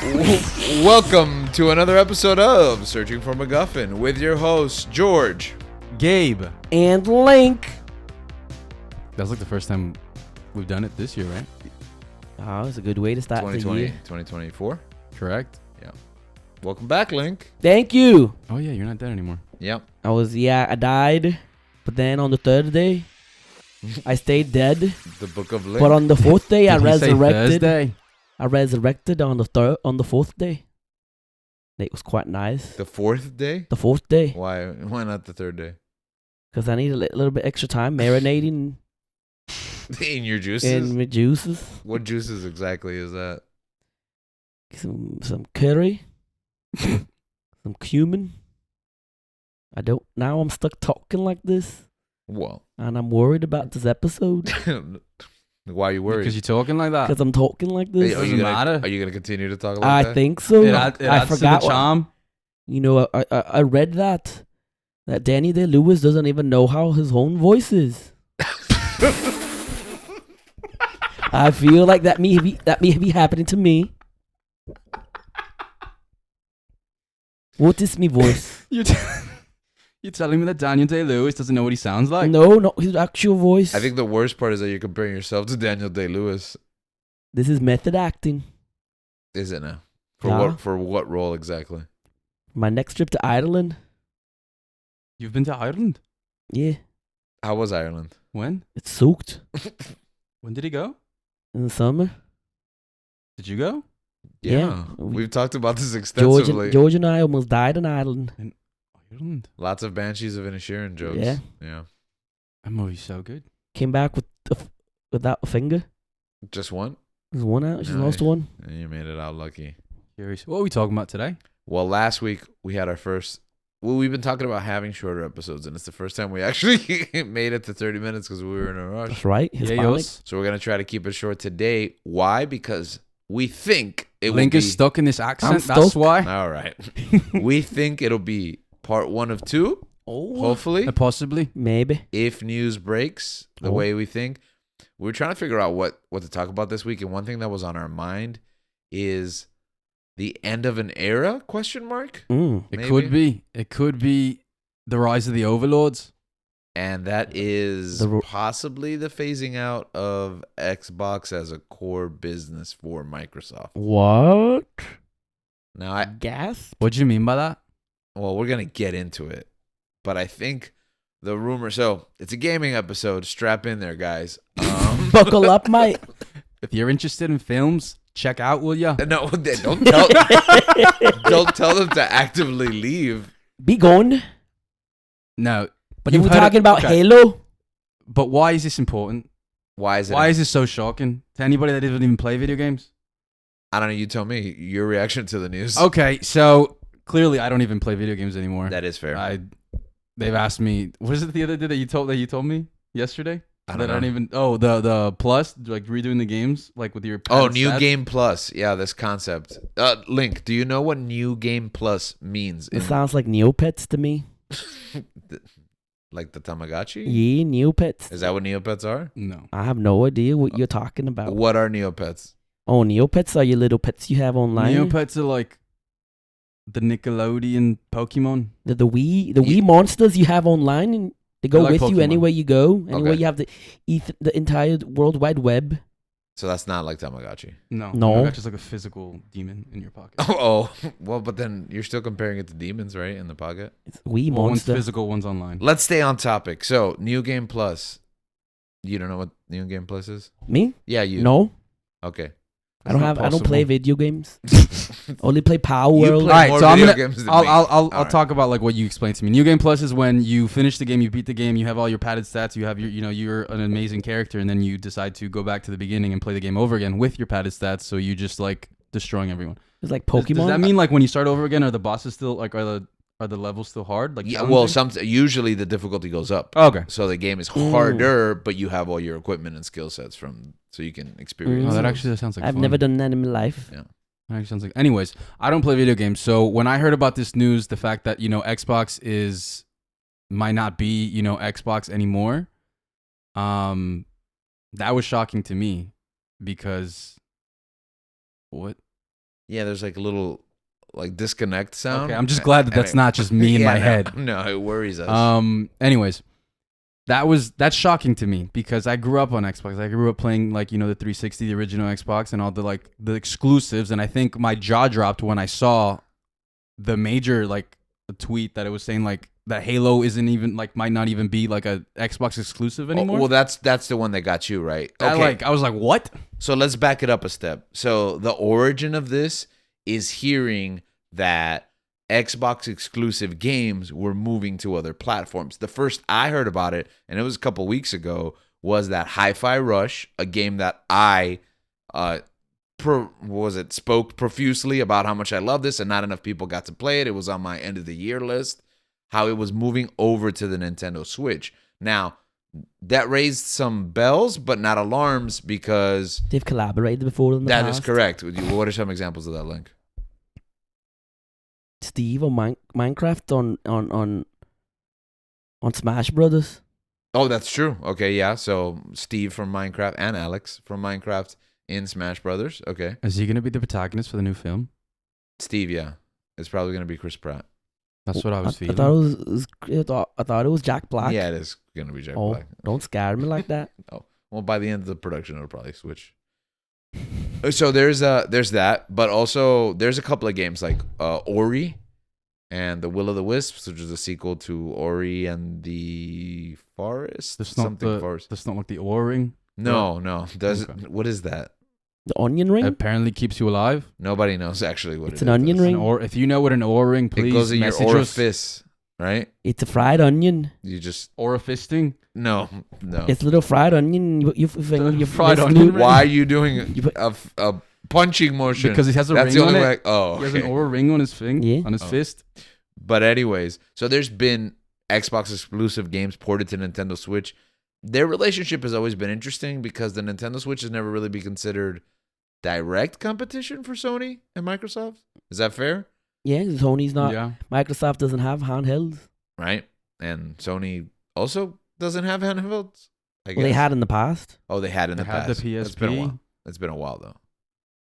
Welcome to another episode of Searching for McGuffin with your hosts, Goerge, Gabe. And Link. That was like the first time we've done it this year, right? Oh, it's a good way to start the 2020, year. 2024. Correct. Yeah. Welcome back, Link. Thank you. Oh, yeah, you're not dead anymore. Yep. I died. But then on the third day, I stayed dead. The Book of Link. But on the fourth day, I Did he say resurrected. Thursday? I resurrected on the fourth day. It was quite nice. The fourth day? The fourth day. Why not the third day? Because I need a little bit extra time marinating In your juices? in my juices. What juices exactly is that? Some curry. Some cumin. Now I'm stuck talking like this. Well. And I'm worried about this episode. Why are you worried? Because you're talking like that. Because I'm talking like this. Are Doesn't you matter. Are you going to continue to talk like I that? think so. It adds I forgot to the charm. You know, I read that Danny Day-Lewis doesn't even know how his own voice is. I feel like that may be happening to me. What is my voice? You're telling me that Daniel Day-Lewis doesn't know what he sounds like? No, not his actual voice. I think the worst part is that you're comparing yourself to Daniel Day-Lewis. This is method acting. Is it now? Yeah. For what role exactly? My next trip to Ireland. You've been to Ireland? Yeah, How was Ireland? When? it's soaked When did he go? in the summer. Did you go? Yeah. We've talked about this extensively. George and I almost died in Ireland. Ireland. Lots of Banshees of Inisherin jokes. Yeah. Yeah. That movie's so good. Came back without a finger. Just one? There's one out. She Nice. lost one. And you made it out lucky. Curious. What are we talking about today? Well, last week we had our first... Well, we've been talking about having shorter episodes, and it's the first time we actually made it to 30 minutes because we were in a rush. That's right. Hispanic. Yos. So we're going to try to keep it short today. Why? Because we think it will Link be... is stuck in this accent. I'm That's stuck. why. All right. We think it'll be part 1 of 2, Oh, hopefully. Possibly. maybe. If news breaks the way we think. We were trying to figure out what to talk about this week, and one thing that was on our mind is the end of an era, question mark? Mm. It Maybe. could be. It could be the rise of the overlords. And that is The ro- possibly the phasing out of Xbox as a core business for Microsoft. What? Now, Gas? What do you mean by that? well, we're going to get into it, but I think the rumor, so it's a gaming episode, strap in there, guys. Buckle up, mate. If you're interested in films, check out, will ya? No, don't tell them to actively leave. Be gone. No. But You've you were heard talking it- about okay. Halo. But why is this important? Why is it? Why is this so shocking to anybody that doesn't even play video games? I don't know. You tell me your reaction to the news. Okay, so clearly I don't even play video games anymore. That is fair. They've asked me, what is it the other day that you told me yesterday? I That don't know. even the plus, like redoing the games, like with your Oh, padded New stats. Game Plus. Yeah, this concept. Link, do you know what New Game Plus means? It sounds like Neopets to me. Like the Tamagotchi? Yeah, Neopets. Is that what Neopets are? No. I have no idea what you're talking about. What are Neopets? Oh, Neopets are your little pets you have online. Neopets are like the Nickelodeon Pokemon. The Wii monsters you have online, and they go They're like with you Pokemon. anywhere you go. Anywhere Okay. you have the entire World Wide Web. So that's not like Tamagotchi. No. No. That's just like a physical demon in your pocket. Oh, well, but then you're still comparing it to demons, right? In the pocket. It's Wii Well, one's monster. physical, one's online. Let's stay on topic. So, New Game Plus. You don't know what New Game Plus is? Me? Yeah, you. No, Okay. I don't That's not play possible. video games. Only play Power You World. play Alright, more so I'm video gonna- games than I'll me. I'll Alright. talk about like what you explained to me. New Game Plus is when you finish the game, you beat the game, you have all your padded stats, you have your you're an amazing character, and then you decide to go back to the beginning and play the game over again with your padded stats. So you just like destroying everyone. It's like Does Pokemon. that mean like when you start over again, are the bosses still like are the levels still hard? Like Yeah, well, challenging? usually the difficulty goes up. Oh, okay. So the game is harder, but you have all your equipment and skill sets so you can experience. Oh, that those. actually sounds like I've fun. never done that in my life. Yeah. That actually sounds like. Anyways, I don't play video games, so when I heard about this news, the fact that Xbox might not be Xbox anymore, that was shocking to me because what Yeah, there's like a little like disconnect sound. Okay, I'm just glad that that's not just me in my head. No, it worries us. Anyways, that's shocking to me because I grew up on Xbox. I grew up playing like, the 360, the original Xbox, and all the exclusives. And I think my jaw dropped when I saw the major like a tweet that it was saying like that Halo isn't even like might not even be like a Xbox exclusive anymore. Well, that's the one that got you right. Okay. I was like, what? So let's back it up a step. So the origin of this is hearing that Xbox exclusive games were moving to other platforms. The first I heard about it, and it was a couple weeks ago, was that Hi-Fi Rush, a game that I spoke profusely about how much I love this and not enough people got to play it. It was on my end of the year list, how it was moving over to the Nintendo Switch. Now, that raised some bells, but not alarms because they've collaborated before in the that past. is correct. What are some examples of that, Link? Steve on Minecraft on Smash Brothers. Oh, that's true. Okay, yeah. So Steve from Minecraft and Alex from Minecraft in Smash Brothers. Okay. Is he going to be the protagonist for the new film? Steve, yeah. It's probably going to be Chris Pratt. That's what I was feeling. I thought it was Jack Black. Yeah, it is going to be Jack Black. Don't scare me like that. Oh, well, by the end of the production, it'll probably switch. So there's that, but also there's a couple of games like Ori and the Will of the Wisps, which is a sequel to Ori and the Forest. That's not like the O-ring. No. Okay. What is that? The onion ring? Apparently keeps you alive. Nobody knows actually what it is. It's an onion ring. Or if you know what an O-ring, please it goes in your message orifice, right? It's a fried onion. You just Orifisting. no. It's a little fried onion. You fried onion ring? Why are you doing a punching motion? Because he has a That's ring the only on way. it. Oh, He has an Aura ring on his Yeah. on his fist. But anyways, so there's been Xbox exclusive games ported to Nintendo Switch. Their relationship has always been interesting because the Nintendo Switch has never really been considered direct competition for Sony and Microsoft. Is that fair? Yeah, Sony's not. Yeah. Microsoft doesn't have handhelds. Right. And Sony also doesn't have handhelds. I guess. Well, they had in the past. Oh, they had in the They had past. the It's been a PSP. while. It's been a while though.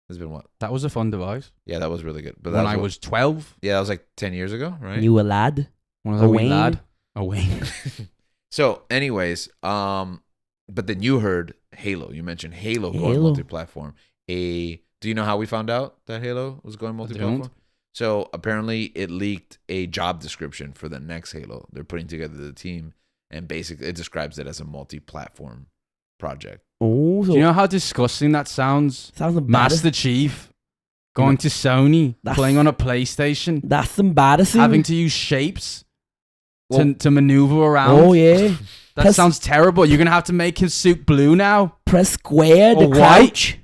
It's been what? That was a fun device. Yeah, that was really good. But When that I was 12. yeah, that was like 10 years ago, right? You a lad. When I was a wee lad. A wee. So, anyways, but then you heard Halo. You mentioned Halo going Halo. multi-platform. Do you know how we found out that Halo was going multi-platform? don't. So apparently it leaked a job description for the next Halo. They're putting together the team, and basically it describes it as a multi-platform project. Oh, so Do you know how disgusting that sounds? sounds embarrassing. Master Chief going to Sony, That's- playing on a PlayStation, That's embarrassing. having to use shapes Well- to maneuver around. Oh yeah. That Press- sounds terrible. You're going to have to make his suit blue now. Press square to Or white. crouch.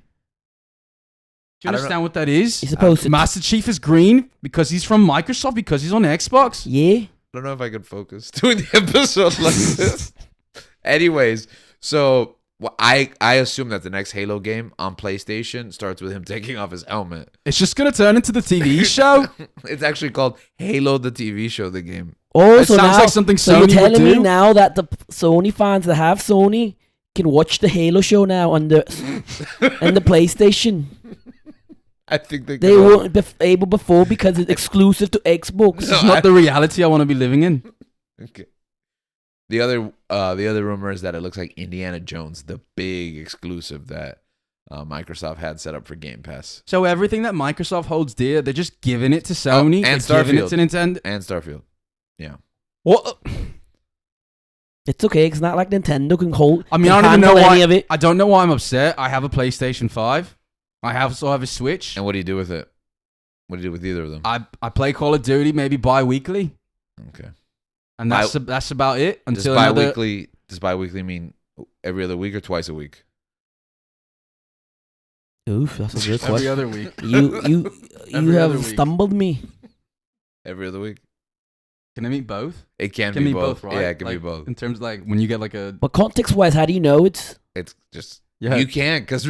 Do you I don't understand what that is? You're supposed to. Master Chief is green because he's from Microsoft, because he's on Xbox. Yeah. I don't know if I could focus doing the episode like this. Anyways, so I assume that the next Halo game on PlayStation starts with him taking off his helmet. It's just going to turn into the TV show. It's actually called Halo the TV show, the game. Oh, It so sounds now, like something so Sony you're would telling me do. now that the Sony fans that have Sony can watch the Halo show now on the and the PlayStation. I think they They weren't able before because it's exclusive to Xbox. This is not the reality I want to be living in. Okay. The other rumor is that it looks like Indiana Jones, the big exclusive that Microsoft had set up for Game Pass, So everything that Microsoft holds dear, they're just giving it to Sony. and They're giving it Starfield. to Nintendo. and Starfield. What? It's okay. It's not like Nintendo can hold. I mean, can I don't even know handle any why. of it. I don't know why I'm upset. I have a PlayStation 5. I also have a Switch. And what do you do with it? What do you do with either of them? I play Call of Duty maybe bi-weekly, Okay. and that's about it. Does Until another. bi-weekly mean every other week or twice a week? Oof, that's a good Every question. other week. You Every other have week. stumbled me. Every other week? Can I meet both? It can Can be be both. both, right? Yeah, it can be Like, both. In terms of like when you get like a But context-wise, how do you know it's? It's just yeah. you can't because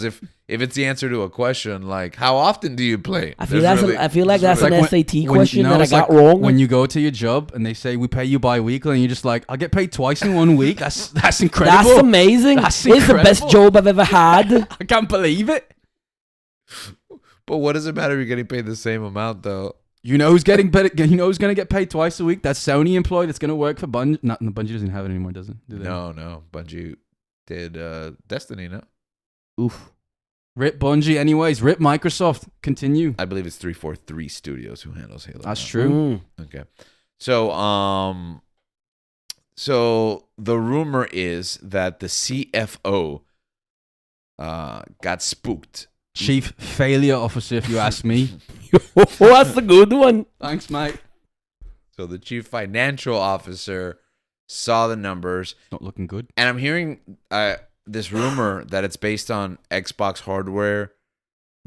if it's the answer to a question like how often do you play? I feel There's I feel like there's that's really- an like SAT question that I it's got like wrong. when you go to your job and they say we pay you bi-weekly and you're just like, I'll get paid twice in 1 week. That's incredible. That's amazing. That's It's the best incredible. job I've ever had. I can't believe it. But what does it matter if you're getting paid the same amount, though? You know who's getting better? You know who's going to get paid twice a week? That Sony employee that's going to work for Bungie. Not Bungie doesn't have it anymore, does it? Do they? No. Bungie did Destiny, no? Oof. Rip Bungie. Anyways, rip Microsoft. Continue. I believe it's 343 Studios who handles Halo. That's now. true. Okay. So the rumor is that the CFO got spooked. Chief Failure Officer, if you ask me. Oh, that's a good one. Thanks, mate. So the chief financial officer saw the numbers. Not looking good. And I'm hearing this rumor that it's based on Xbox hardware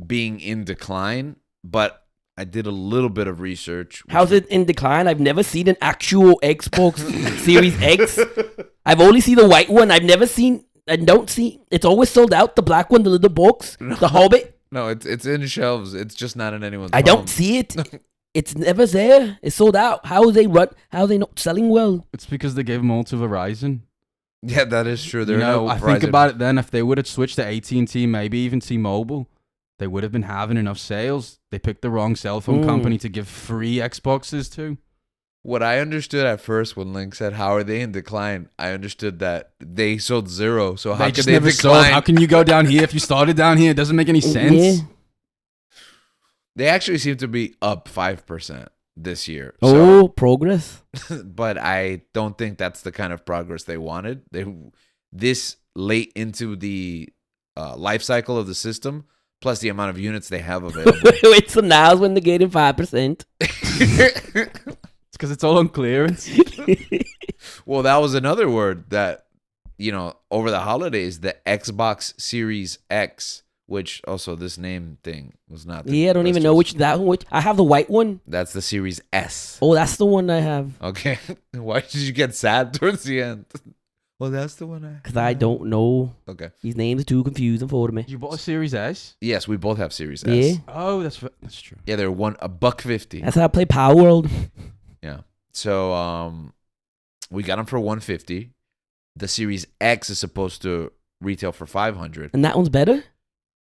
being in decline, but I did a little bit of research. How's it in decline? I've never seen an actual Xbox Series X. I've only seen the white one. I've never seen... I don't see... It's always sold out. The black one, the little box, the Hobbit. No, it's in shelves. It's just not in anyone's I home. don't see it. It's never there. It's sold out. How are they not selling well? It's because they gave them all to Verizon. Yeah, that is true. There You know, are no I think Verizon- about it then. If they would have switched to AT&T, maybe even T-Mobile, they would have been having enough sales. They picked the wrong cell phone company to give free Xboxes to. What I understood at first when Link said, "How are they in decline?" I understood that they sold zero. So how They could just they never sold. decline? How can you go down here if you started down here? It doesn't make any sense. Yeah. They actually seem to be up 5% this year. Oh, progress. But I don't think that's the kind of progress they wanted. They this late into the life cycle of the system, plus the amount of units they have available. Wait, so now's when they're getting 5%. It's because it's all on clearance. Well, that was another word that, over the holidays, the Xbox Series X, which also this name thing was not. Yeah, I don't even know which. I have the white one. That's the Series S. Oh, that's the one I have. Okay. Why did you get sad towards the end? Well, that's the one I. Because I don't know. Okay. These names are too confusing for me. You bought a Series S? Yes, we both have Series Yeah. S. Oh, that's true. Yeah, they're $150. That's how I play Power World. Yeah. So we got them for $150. The Series X is supposed to retail for $500. And that one's better?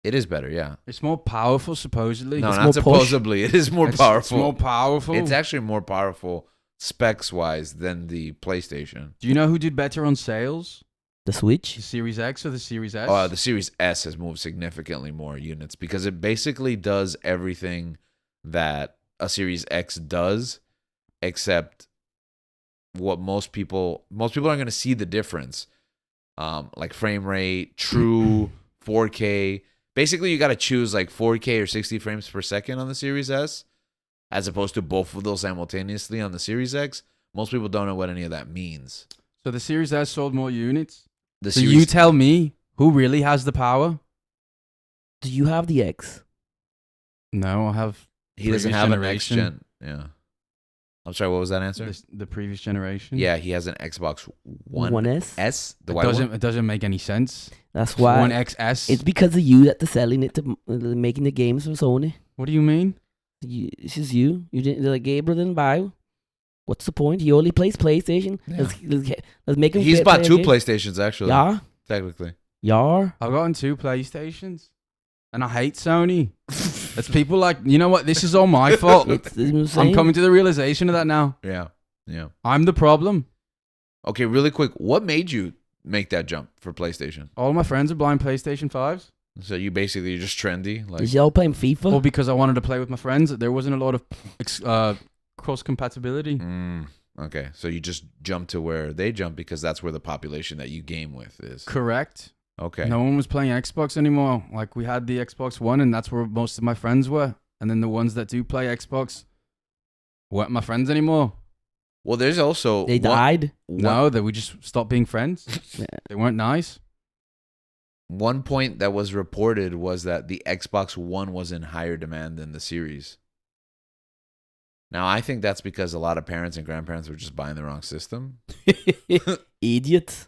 It is better, yeah. It's more powerful, supposedly. No, It's not more push. supposedly. It is more powerful. It's more powerful. It's actually more powerful specs-wise than the PlayStation. Do you know who did better on sales? The Switch? The Series X or the Series S? The Series S has moved significantly more units because it basically does everything that a Series X does, except what most people aren't going to see the difference. Like frame rate, true 4K. Basically, you got to choose like 4K or 60 frames per second on the Series S, as opposed to both of those simultaneously on the Series X. Most people don't know what any of that means. So the Series S sold more units? The So Series you tell me who really has the power? Do you have the X? No, I have he doesn't previous have an X generation. gen. Yeah. I'm sorry, what was that answer? the previous generation. Yeah, he has an Xbox One 1S? S, the It white doesn't, one. it doesn't make any sense. That's why. One XS. It's because of you that they're selling it to making the games for Sony. What do you mean? It's just you. You didn't. Like Gabriel didn't buy. What's the point? He only plays PlayStation. Yeah. Let's make him. He's play bought a two game. PlayStations actually. Yeah, Technically. yeah. I've gotten 2 PlayStations. And I hate Sony. It's people like, you know what? This is all my fault. I'm coming to the realization of that now. Yeah. Yeah. I'm the problem. Okay, really quick. What made you make that jump for PlayStation? All my friends are buying PlayStation 5s. So you basically just trendy, like Is y'all playing FIFA? Well, because I wanted to play with my friends. There wasn't a lot of cross compatibility. Okay, so you just jump to where they jump because that's where the population that you game with is. Correct. Okay. No one was playing Xbox anymore. Like we had the Xbox One, and that's where most of my friends were. And then the ones that do play Xbox weren't my friends anymore. Well, there's also They died. No, that we just stopped being friends. Yeah. They weren't nice. One point that was reported was that the Xbox One was in higher demand than the Series. Now, I think that's because a lot of parents and grandparents were just buying the wrong system. Idiots.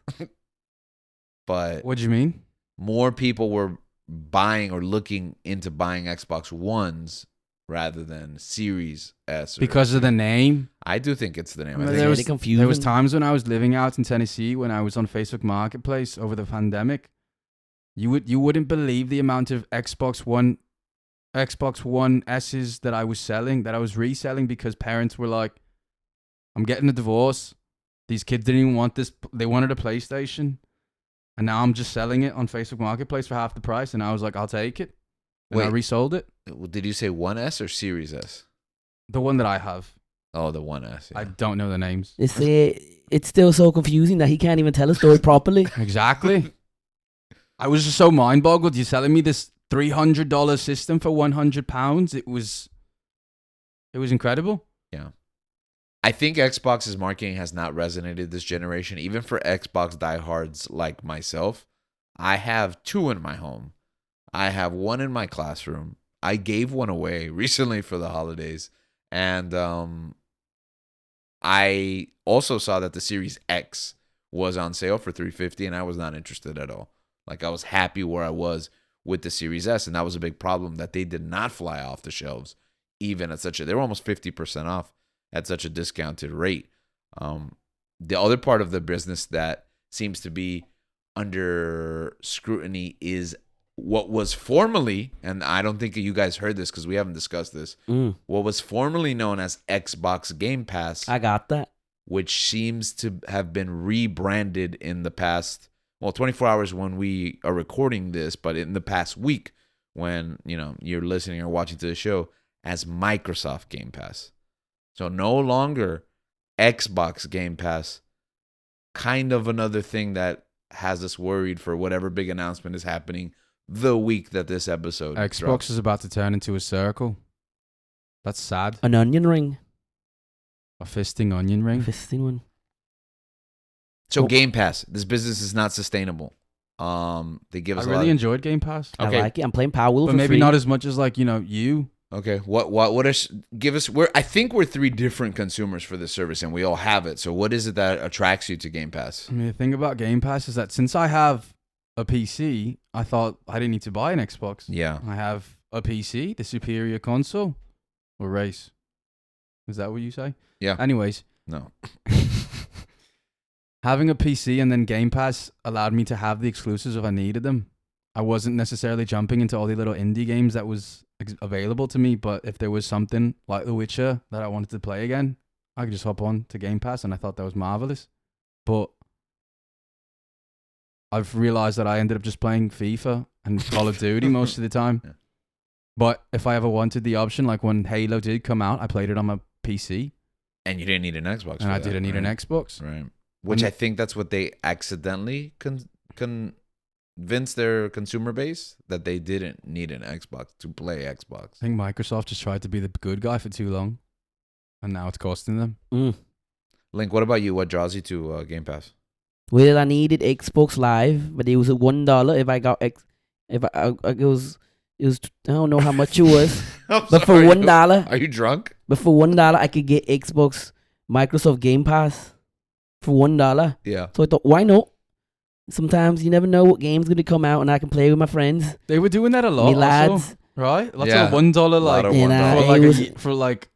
But What do you mean? more people were buying or looking into buying Xbox Ones rather than Series S. Because of the name. I do think it's the name. I Well, think there Really was- confusing. There was times when I was living out in Tennessee when I was on Facebook Marketplace over the pandemic. You wouldn't believe the amount of Xbox One Xbox One S's that I was reselling because parents were like, I'm getting a divorce. These kids didn't even want this. They wanted a PlayStation. And now I'm just selling it on Facebook Marketplace for half the price. And I was like, I'll take it. And I Wait. resold it. Did you say 1S or Series S? The one that I have. Oh, the 1S. Yeah. I don't know the names. It's still so confusing that he can't even tell a story properly. Exactly. I was just so mind boggled. You're selling me this $300 system for £100. It was incredible. Yeah. I think Xbox's marketing has not resonated this generation, even for Xbox diehards like myself. I have 2 in my home. I have 1 in my classroom. I gave 1 away recently for the holidays. And I also saw that the Series X was on sale for $350, and I was not interested at all. Like, I was happy where I was with the Series S, and that was a big problem, that they did not fly off the shelves, even at they were almost 50% off at such a discounted rate. The other part of the business that seems to be under scrutiny is what was formerly, and I don't think you guys heard this because we haven't discussed this, what was formerly known as Xbox Game Pass. I got that. Which seems to have been rebranded in the past, 24 hours when we are recording this, but in the past week when, you're listening or watching to the show, as Microsoft Game Pass. So no longer Xbox Game Pass, kind of another thing that has us worried for whatever big announcement is happening the week that this episode Xbox drops. is about to turn into a circle. That's sad. An onion ring. A fisting onion ring. Fisting one. So Game Pass, this business is not sustainable. They give us I really enjoyed Game Pass. Okay. I like it. I'm playing Power Wheel But for maybe free. not as much as you. Okay, give us? I think we're 3 different consumers for this service, and we all have it. So, what is it that attracts you to Game Pass? I mean, the thing about Game Pass is that since I have a PC, I thought I didn't need to buy an Xbox. Yeah, I have a PC, the superior console, or race. Is that what you say? Yeah. Anyways, no. having a PC and then Game Pass allowed me to have the exclusives if I needed them. I wasn't necessarily jumping into all the little indie games that was available to me, but if there was something like The Witcher that I wanted to play again, I could just hop on to Game Pass, and I thought that was marvelous. But I've realized that I ended up just playing FIFA and Call of Duty most of the time. Yeah. But if I ever wanted the option, like when Halo did come out, I played it on my PC, And you didn't need an Xbox. and I didn't need an Xbox. Right. Which And- I think that's what they accidentally convinced their consumer base, that they didn't need an Xbox to play Xbox. I think Microsoft just tried to be the good guy for too long, and now it's costing them. Link, what about you? What draws you to Game Pass? Well, I needed Xbox Live, but it was at $1 if I got it was I don't know how much it was, but for $1, Are you drunk? but for $1 I could get Xbox Microsoft Game Pass for $1. Yeah. So I thought, why not? Sometimes you never know what game's gonna come out, and I can play with my friends, They were doing that a lot, me lads. also, right? Lots Yeah. of $1 Lot like of And, $1. for like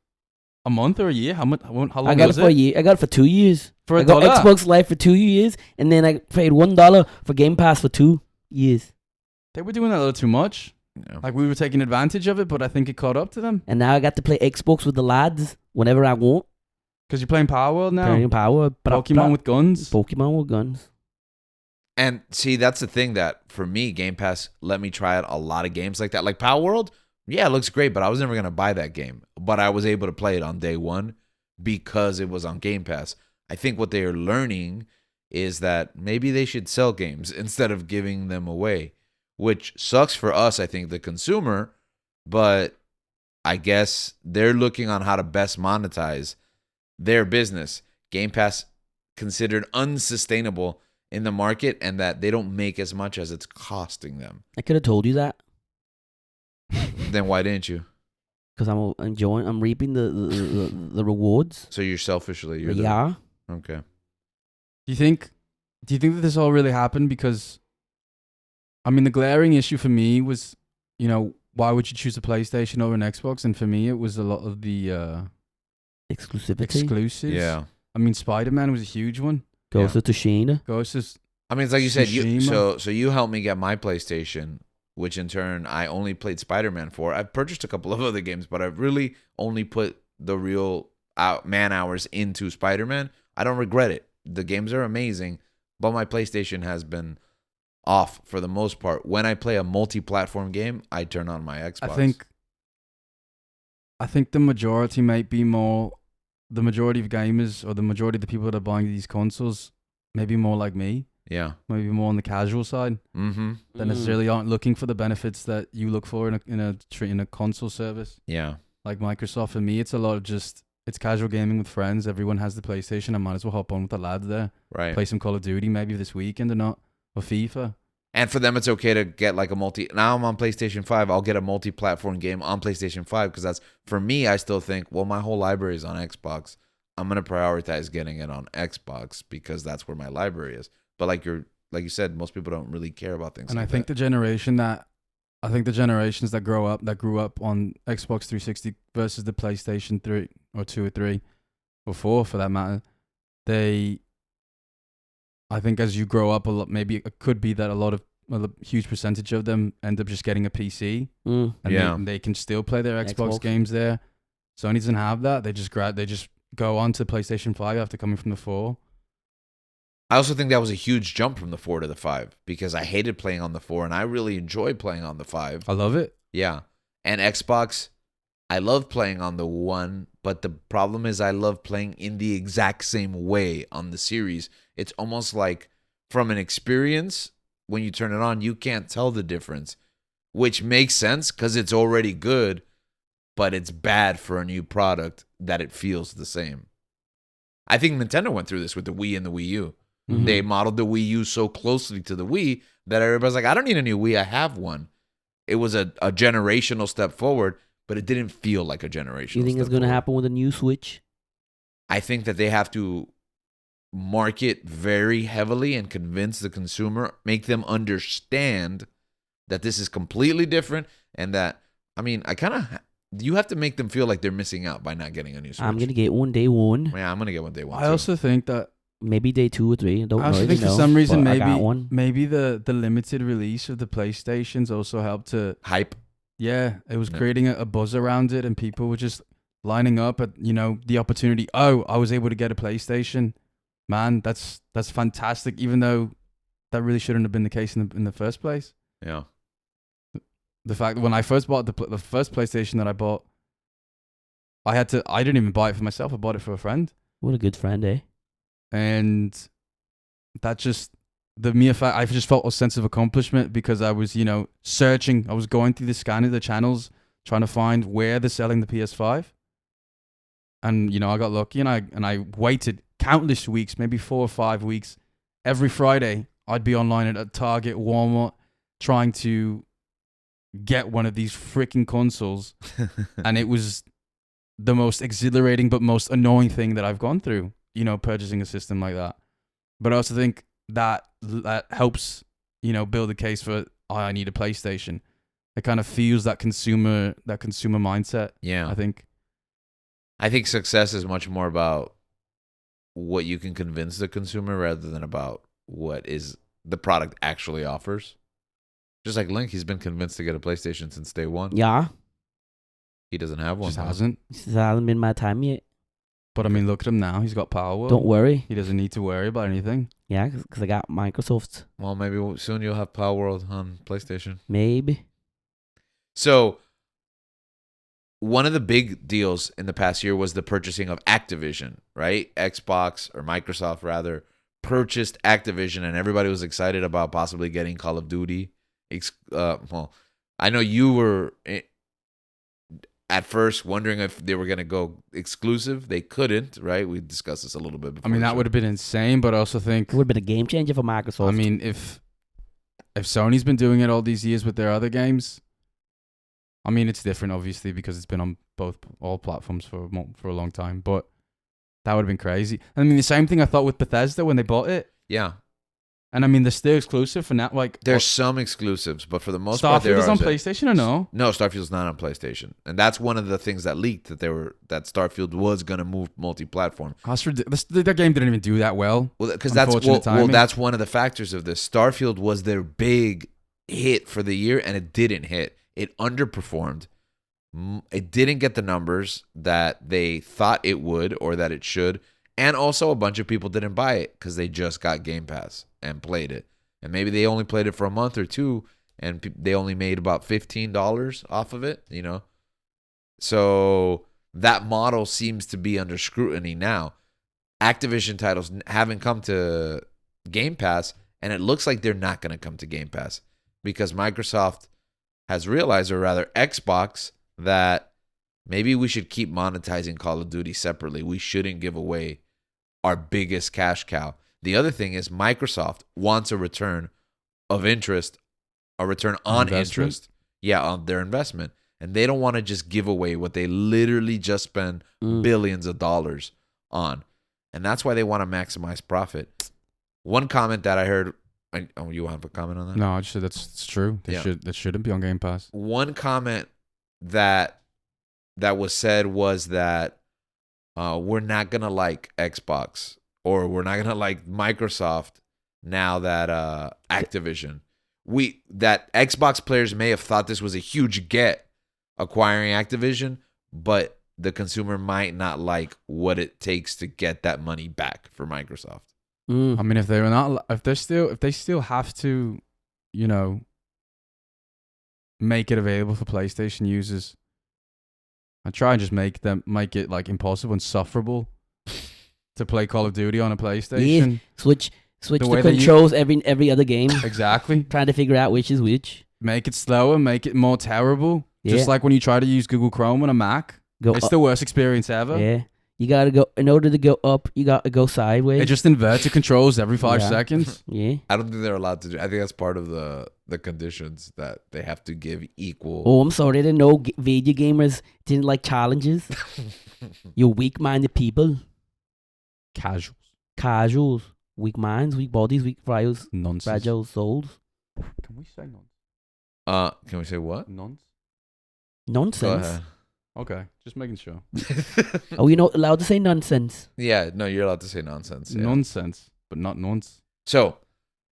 a month or a year. How much? How long I got it was for a year. I got it for 2 years. For I a got dollar? Xbox Live for 2 years, and then I paid $1 for Game Pass for 2 years. They were doing that a little too much. Yeah. Like we were taking advantage of it, but I think it caught up to them And now I got to play Xbox with the lads whenever I want. because you're playing Power World now. Playing Power, Pokemon with guns. Pokemon with guns. And see, that's the thing that for me, Game Pass let me try out a lot of games like that. Like Power World, yeah, it looks great, but I was never going to buy that game. But I was able to play it on day one because it was on Game Pass. I think what they are learning is that maybe they should sell games instead of giving them away, which sucks for us, I think, the consumer. But I guess they're looking on how to best monetize their business. Game Pass considered unsustainable in the market, and that they don't make as much as it's costing them. I could have told you that Then why didn't you? because I'm reaping the rewards. So you're selfishly, you're Yeah. okay. Do you think that this all really happened? Because, I mean, the glaring issue for me was, why would you choose a PlayStation over an Xbox? And for me, it was a lot of the Exclusivity. exclusives. Yeah. I mean, Spider-Man was a huge one. Ghost of Tsushima. Ghost is I mean, it's like you said, Tsushima. so you helped me get my PlayStation which in turn I only played Spider-Man for. I've purchased a couple of other games, but I've really only put the real man hours into Spider-Man. I don't regret it. The games are amazing, but my PlayStation has been off for the most part. When I play a multi-platform game, I turn on my Xbox. I think the majority might be more, the majority of gamers or the majority of the people that are buying these consoles, maybe more like me. Yeah. Maybe more on the casual side. Mm-hmm. That necessarily aren't looking for the benefits that you look for in a console service. Yeah. Like Microsoft. For me, it's a lot of just, it's casual gaming with friends. Everyone has the PlayStation. I might as well hop on with the lads there. Right. Play some Call of Duty maybe this weekend or not. Or FIFA. And for them, it's okay to get like a now I'm on PlayStation 5. I'll get a multi-platform game on PlayStation 5 because that's, for me, I still think, well, my whole library is on Xbox. I'm going to prioritize getting it on Xbox because that's where my library is. But like you said, most people don't really care about things. And like I think that. the generations that grew up on Xbox 360 versus the PlayStation 3 or 2 or 3 or 4 for that matter, I think as you grow up a lot, maybe it could be that a huge percentage of them end up just getting a PC, and they can still play their Xbox games there. Sony doesn't have that. They just go on to PlayStation 5 after coming from the 4. I also think that was a huge jump from the 4 to the 5 because I hated playing on the 4 and I really enjoy playing on the 5. I love it. Yeah. And Xbox, I love playing on the 1, but the problem is I love playing in the exact same way on the series. It's almost like from an experience, when you turn it on, you can't tell the difference, which makes sense because it's already good, but it's bad for a new product that it feels the same. I think Nintendo went through this with the Wii and the Wii U. Mm-hmm. They modeled the Wii U so closely to the Wii that everybody's like, I don't need a new Wii, I have one. It was a generational step forward, but it didn't feel like a generational step. You think it's going to happen with a new Switch? I think that they have to market very heavily and convince the consumer, make them understand that this is completely different and that, I mean, you have to make them feel like they're missing out by not getting a new Switch. I'm going to get one day one. Yeah, I'm going to get one day one. I also think that maybe day 2 or 3. I also think for some reason maybe the limited release of the PlayStations also helped to hype. Yeah, it was creating a buzz around it, and people were just lining up at the opportunity. Oh, I was able to get a PlayStation. Man, that's fantastic. Even though that really shouldn't have been the case in the first place. Yeah. The fact that when I first bought the first PlayStation that I bought, I didn't even buy it for myself. I bought it for a friend. What a good friend, eh? And that just, the mere fact, I just felt a sense of accomplishment because I was, searching. I was going through the scan of the channels, trying to find where they're selling the PS5. And, I got lucky and I waited countless weeks, maybe 4 or 5 weeks. Every Friday, I'd be online at Target, Walmart, trying to get one of these freaking consoles. And it was the most exhilarating but most annoying thing that I've gone through, purchasing a system like that. But I also think that helps, build a case for, I need a PlayStation. It kind of feels that consumer mindset. Yeah. I think success is much more about what you can convince the consumer rather than about what is the product actually offers. Just like Link, he's been convinced to get a PlayStation since day one. Yeah. He doesn't have one. Just hasn't. It hasn't been my time yet. But I mean, look at him now. He's got Power. Don't worry. He doesn't need to worry about anything. Yeah, because I got Microsoft. Well, maybe soon you'll have Power World on PlayStation. Maybe. So, one of the big deals in the past year was the purchasing of Activision, right? Xbox, or Microsoft rather, purchased Activision, and everybody was excited about possibly getting Call of Duty. Well, I know you were at first wondering if they were going to go exclusive. They couldn't, right? We discussed this a little bit before. I mean, that would have been insane, but I also think it would have been a game changer for Microsoft. I mean, if Sony's been doing it all these years with their other games, I mean, it's different, obviously, because it's been on all platforms for a long time, but that would have been crazy. I mean, the same thing I thought with Bethesda when they bought it. Yeah. And I mean, they're still exclusive for now. Like, there's some exclusives, but for the most part, Starfield is on PlayStation or no? No, Starfield's not on PlayStation, and that's one of the things that leaked that Starfield was gonna move multi-platform. That game didn't even do that well. Well, because that's one of the factors of this. Starfield was their big hit for the year, and it didn't hit. It underperformed. It didn't get the numbers that they thought it would or that it should. And also a bunch of people didn't buy it because they just got Game Pass and played it. And maybe they only played it for a month or two, and they only made about $15 off of it, you know? So that model seems to be under scrutiny now. Activision titles haven't come to Game Pass, and it looks like they're not going to come to Game Pass because Microsoft has realized, or rather Xbox, that maybe we should keep monetizing Call of Duty separately. We shouldn't give away our biggest cash cow. The other thing is Microsoft wants a return of interest, a return on interest. Yeah, on their investment. And they don't want to just give away what they literally just spend billions of dollars on. And that's why they want to maximize profit. One comment that I heard, you want to comment on that? No, I just said it's true. That shouldn't be on Game Pass. One comment that was said was that we're not gonna like Xbox, or we're not gonna like Microsoft now that Activision. That Xbox players may have thought this was a huge get acquiring Activision, but the consumer might not like what it takes to get that money back for Microsoft. I mean, if they still have to, you know, make it available for PlayStation users, I try and just make it like impossible and sufferable to play Call of Duty on a PlayStation. Yeah. Switch the controls every other game. Exactly. Trying to figure out which is which. Make it slower, make it more terrible. Yeah. Just like when you try to use Google Chrome on a Mac. It's the worst experience ever. Yeah. You gotta go, in order to go up, you gotta go sideways. It just inverts the controls every 5 seconds. Yeah. I don't think they're allowed to do. I think that's part of the conditions that they have to give equal. Oh, I'm sorry. I didn't know video gamers didn't like challenges. You weak-minded people. Casuals. Weak minds, weak bodies, weak Nonsense. fragile souls. Can we say nonsense? Can we say what? Nonsense. Go ahead. Okay, just making sure. Are we not allowed to say nonsense? Yeah, no, you're allowed to say nonsense. Yeah. Nonsense, but not nonsense. So,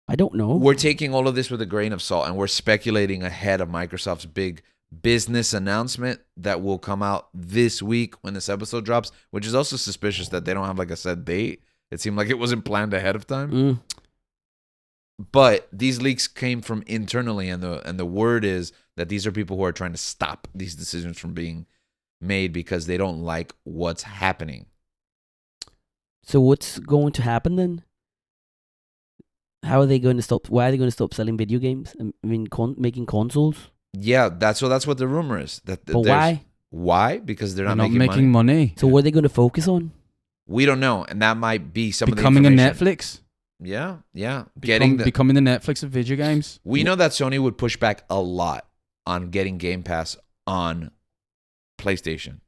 I don't know. We're taking all of this with a grain of salt, and we're speculating ahead of Microsoft's big business announcement that will come out this week when this episode drops, which is also suspicious that they don't have like a set date. It seemed like it wasn't planned ahead of time. But these leaks came from internally, and the word is that these are people who are trying to stop these decisions from being made because they don't like what's happening. So what's going to happen then? How are they going to stop? Why are they going to stop selling video games? I mean, making consoles? Yeah, that's what the rumor is. But why? Why? Because they're not making money. So what are they going to focus on? We don't know, and that might be some becoming of the a Netflix. Yeah. Becoming the Netflix of video games. We know that Sony would push back a lot on getting Game Pass on PlayStation.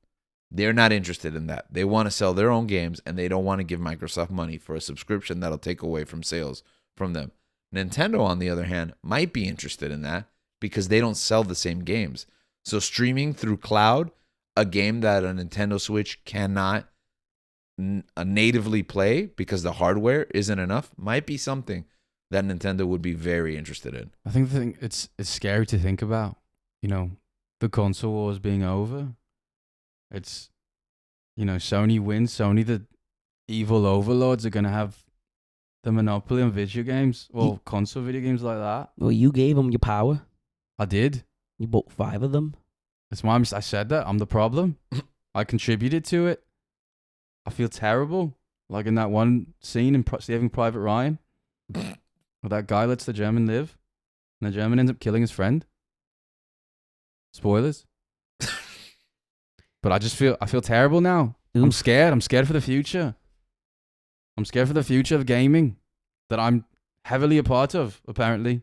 They're not interested in that. They want to sell their own games, and they don't want to give Microsoft money for a subscription that'll take away from sales from them. Nintendo, on the other hand, might be interested in that because they don't sell the same games. So streaming through cloud, a game that a Nintendo Switch cannot natively play because the hardware isn't enough, might be something that Nintendo would be very interested in. I think it's scary to think about. You know, the console wars being over. It's, you know, Sony wins. Sony, the evil overlords, are gonna have the monopoly on video games or console video games like that. Well, you gave them your power. I did. You bought 5 of them. That's why I said that. I'm the problem. I contributed to it. I feel terrible. Like in that one scene in Saving Private Ryan, where that guy lets the German live, and the German ends up killing his friend. Spoilers. But I feel terrible now. I'm scared. I'm scared for the future. I'm scared for the future of gaming that I'm heavily a part of, apparently.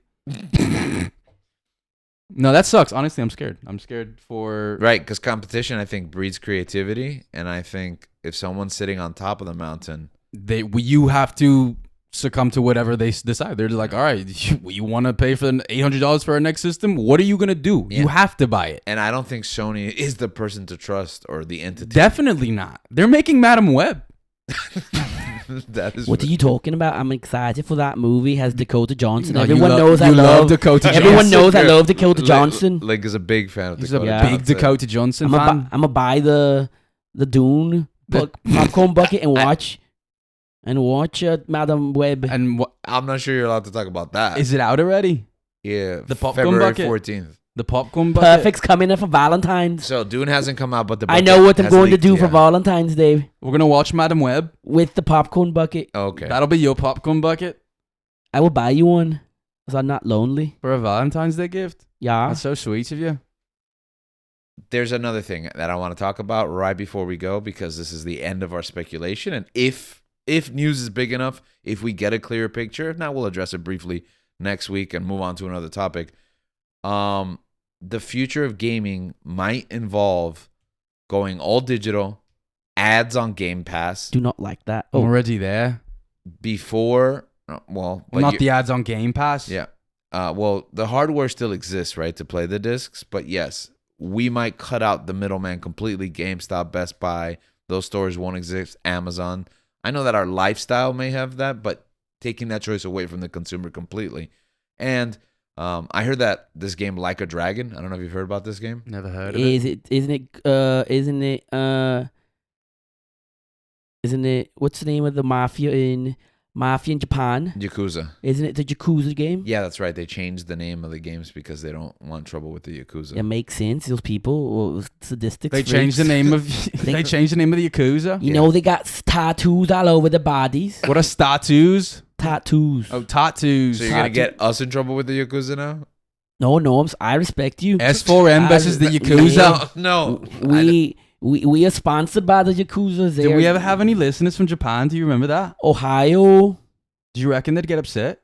No, that sucks. Honestly, I'm scared. I'm scared for... Right, because competition, I think, breeds creativity. And I think if someone's sitting on top of the mountain... You have to succumb to whatever they decide. They're like, all right, you want to pay for $800 for our next system? What are you going to do? Yeah. You have to buy it. And I don't think Sony is the person to trust or the entity. Definitely not. They're making Madam Web. That is What are you talking about? I'm excited for that movie. Has Dakota Johnson. No, Everyone you knows I you love. Dakota Johnson. Everyone knows I Yeah. love Dakota Johnson. Link is a big fan of He's Dakota a Yeah. big Johnson. Dakota Johnson I'm fan. gonna buy the Dune popcorn bucket and watch Madam Web. And what I'm not sure you're allowed to talk about that. is it out already? Yeah, The popcorn February bucket? 14th. The popcorn bucket. Perfect's coming in for Valentine's. So Dune hasn't come out, but the I bucket know what I'm has going to leaked, do for yeah. Valentine's Day We're gonna watch Madam Web. with the popcorn bucket. Okay. That'll be your popcorn bucket I will buy you one, because I'm not lonely. for a Valentine's Day gift. Yeah. That's so sweet of you. There's another thing that I want to talk about right before we go, because this is the end of our speculation. And if news is big enough, if we get a clearer picture, if not, we'll address it briefly next week and move on to another topic. The future of gaming might involve going all digital, ads on Game Pass Do not like that. I'm Oh, already there. before. Well, but Not the ads on Game Pass. yeah. Well, the hardware still exists, right, to play the discs. But yes, we might cut out the middleman completely. GameStop, Best Buy, those stores won't exist. Amazon. I know that our lifestyle may have that, but taking that choice away from the consumer completely. And I heard that this game, Like a Dragon, I don't know if you've heard about this game. Never heard of it. Isn't it what's the name of the mafia in Japan? Yakuza. Isn't it the Yakuza game? Yeah, that's right. They changed the name of the games because they don't want trouble with the Yakuza. It makes sense. Those people were sadistic. They changed the name of they changed the name of the Yakuza. You know they got tattoos all over their bodies. What are tattoos? Tattoos. Oh, tattoos. So you're going to get us in trouble with the Yakuza now? No, I respect you. S4M versus the Yakuza. No. We are sponsored by the Yakuza. Did we ever have any listeners from Japan? Do you remember that? Ohio? Do you reckon they'd get upset?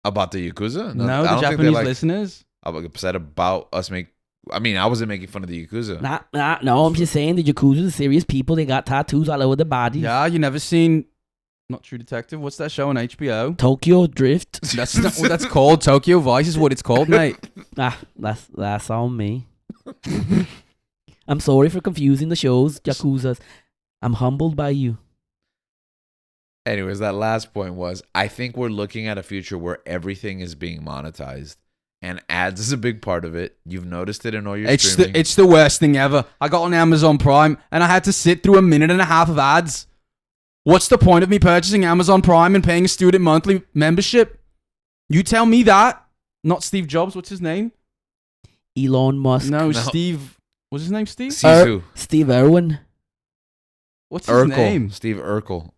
About the Yakuza? No, I the don't think Japanese they listeners. I'm upset about us I wasn't making fun of the Yakuza. No, I'm just saying the Yakuza are serious people. They got tattoos all over their bodies. Yeah, you never seen Not True Detective? What's that show on HBO? Tokyo Drift. That's not what that's called. Tokyo Vice is what it's called, mate. That's on me. I'm sorry for confusing the shows, Yakuzas. I'm humbled by you. Anyways, that last point was, I think we're looking at a future where everything is being monetized. And ads is a big part of it. You've noticed it in all your streaming. It's the worst thing ever. I got on Amazon Prime and I had to sit through 1.5 minutes of ads. What's the point of me purchasing Amazon Prime and paying a student monthly membership? You tell me that. Not Steve Jobs. What's his name? Elon Musk. No, No. Steve. What's his name? Steve? Sisu. Steve Irwin. What's his Urkel. name? Steve Urkel.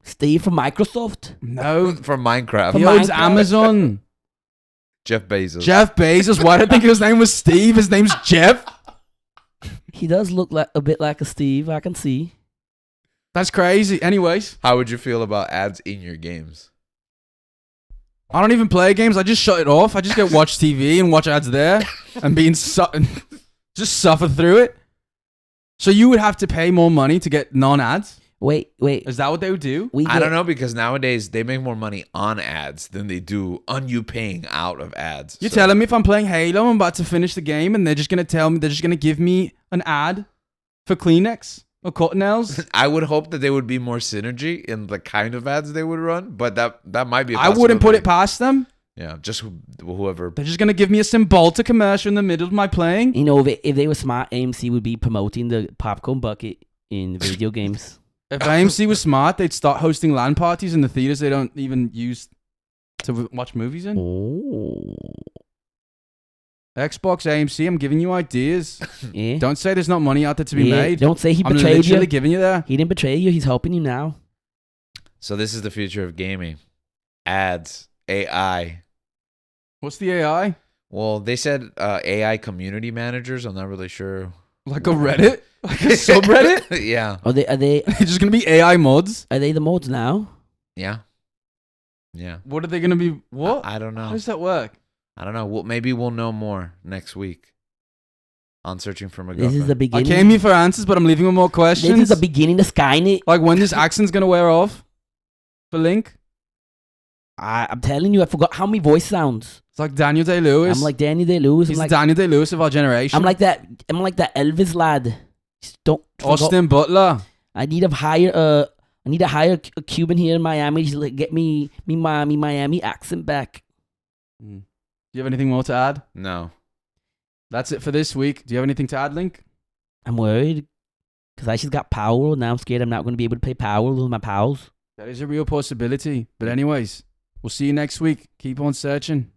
Steve from Microsoft. No. From Minecraft. From He owns Minecraft. Amazon. Jeff Bezos. Jeff Bezos. Why did I think his name was Steve? His name's Jeff. He does look like a bit like a Steve. I can see. That's crazy. Anyways, How would you feel about ads in your games? I don't even play games. I just shut it off. I just get watch TV and watch ads there and just suffer through it. So you would have to pay more money to get non-ads? Wait. Is that what they would do? I don't know, because nowadays they make more money on ads than they do on you paying out of ads. You're So- telling me if I'm playing Halo, I'm about to finish the game and they're just going to give me an ad for Kleenex or Cottonelles? I would hope that there would be more synergy in the kind of ads they would run, but that might be a I wouldn't put it possibility. past them. Yeah, just whoever. They're just going to give me a Cymbalta commercial in the middle of my playing. You know, if they were smart, AMC would be promoting the popcorn bucket in video games. If AMC was smart, they'd start hosting LAN parties in the theaters they don't even use to watch movies in. Oh. Xbox, AMC, I'm giving you ideas. Yeah. Don't say there's not money out there to be Yeah, made. Don't say he I'm betrayed literally you. giving you there. He didn't betray you. He's helping you now. So this is the future of gaming. Ads, AI. What's the AI? Well, they said AI community managers. I'm not really sure. Like a Reddit? Like a subreddit? Yeah. Are they It's just going to be AI mods? the mods now? Yeah. Yeah. What are they going to be? What? I don't How know. does that work? I don't know. Maybe we'll know more next week on Searching for McGuffin. This is the I beginning. came here for answers, but I'm leaving with more questions. This is the beginning of Skynet. Like when this accent's going to wear off for Link? I'm telling you, I forgot how many voice sounds. It's like Daniel Day-Lewis. I'm like Danny Day-Lewis. He's the Daniel Day-Lewis of our generation. I'm like that Elvis lad. Just don't forgot- Austin Butler. I need to hire I need to hire a Cuban here in Miami to like, get me Miami accent back. Do you have anything more to add? No. That's it for this week. Do you have anything to add, Link? I'm worried because I just got Power. Now I'm scared I'm not going to be able to play Power with my pals. That is a real possibility. But anyways, we'll see you next week. Keep on searching.